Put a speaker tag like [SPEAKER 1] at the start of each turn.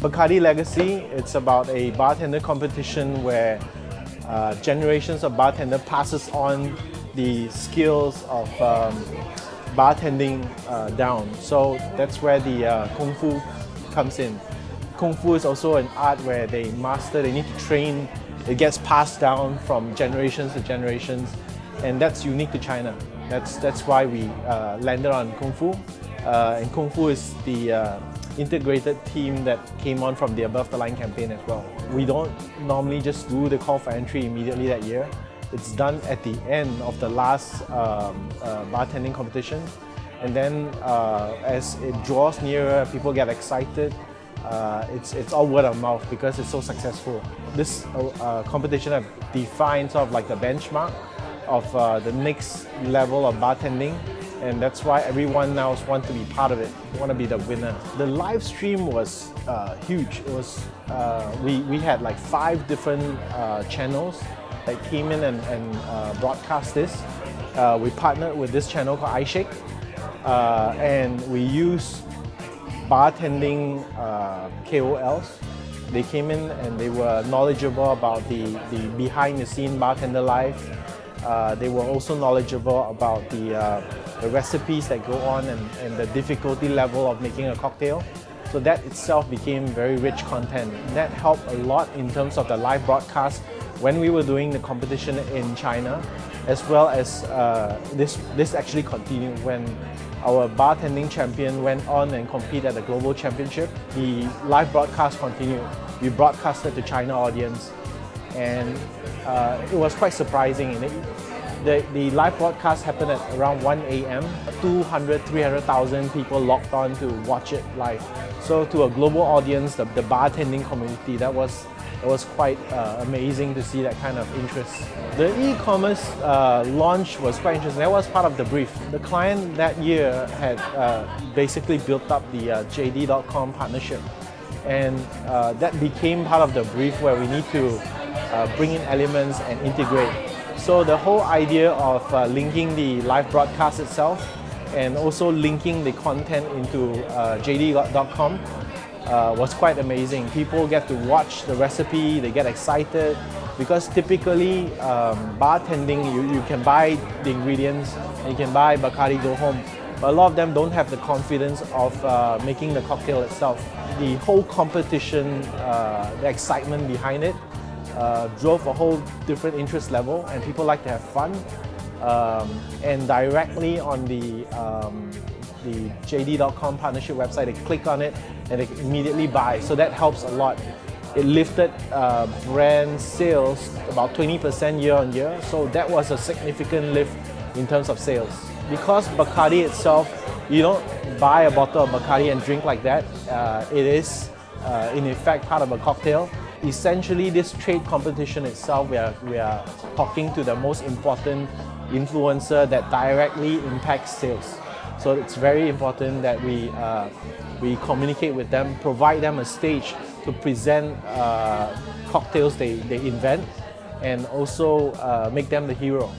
[SPEAKER 1] Bacardi Legacy, it's about a bartender competition where generations of bartender passes on the skills of bartending down. So that's where the Kung Fu comes in. Kung Fu is also an art where they need to train. It gets passed down from generations to generations, and that's unique to China. That's why we landed on Kung Fu. And Kung Fu is the integrated team that came on from the Above the Line campaign as well. We don't normally just do the call for entry immediately that year. It's done at the end of the last bartending competition. And then as it draws nearer, people get excited. It's all word of mouth because it's so successful. This competition defines sort of like the benchmark of the next level of bartending, and that's why everyone now wants to be part of it, want to be the winner. The live stream was huge. It was we had like 5 different channels that came in and broadcast this. We partnered with this channel called iShake, and we used bartending KOLs. They came in and they were knowledgeable about the behind-the-scene bartender life. They were also knowledgeable about the recipes that go on and the difficulty level of making a cocktail. So that itself became very rich content. That helped a lot in terms of the live broadcast when we were doing the competition in China, as well as this actually continued when our bartending champion went on and competed at the global championship. The live broadcast continued. We broadcasted to China audience, and it was quite surprising. The live broadcast happened at around 1 a.m. 300,000 people logged on to watch it live. So to a global audience, the bartending community, that was quite amazing to see that kind of interest. The e-commerce launch was quite interesting. That was part of the brief. The client that year had basically built up the JD.com partnership, and that became part of the brief where we need to bring in elements and integrate. So the whole idea of linking the live broadcast itself and also linking the content into JD.com was quite amazing. People get to watch the recipe, they get excited, because typically bartending, you can buy the ingredients and you can buy Bacardi, go home, but a lot of them don't have the confidence of making the cocktail itself. The whole competition, the excitement behind it, drove a whole different interest level, and people like to have fun. And directly on the JD.com partnership website, they click on it and they immediately buy. So that helps a lot. It lifted brand sales about 20% year on year. So that was a significant lift in terms of sales. Because Bacardi itself, you don't buy a bottle of Bacardi and drink like that. It is in effect part of a cocktail. Essentially, this trade competition itself, we are talking to the most important influencer that directly impacts sales. So it's very important that we communicate with them, provide them a stage to present cocktails they invent, and also make them the hero.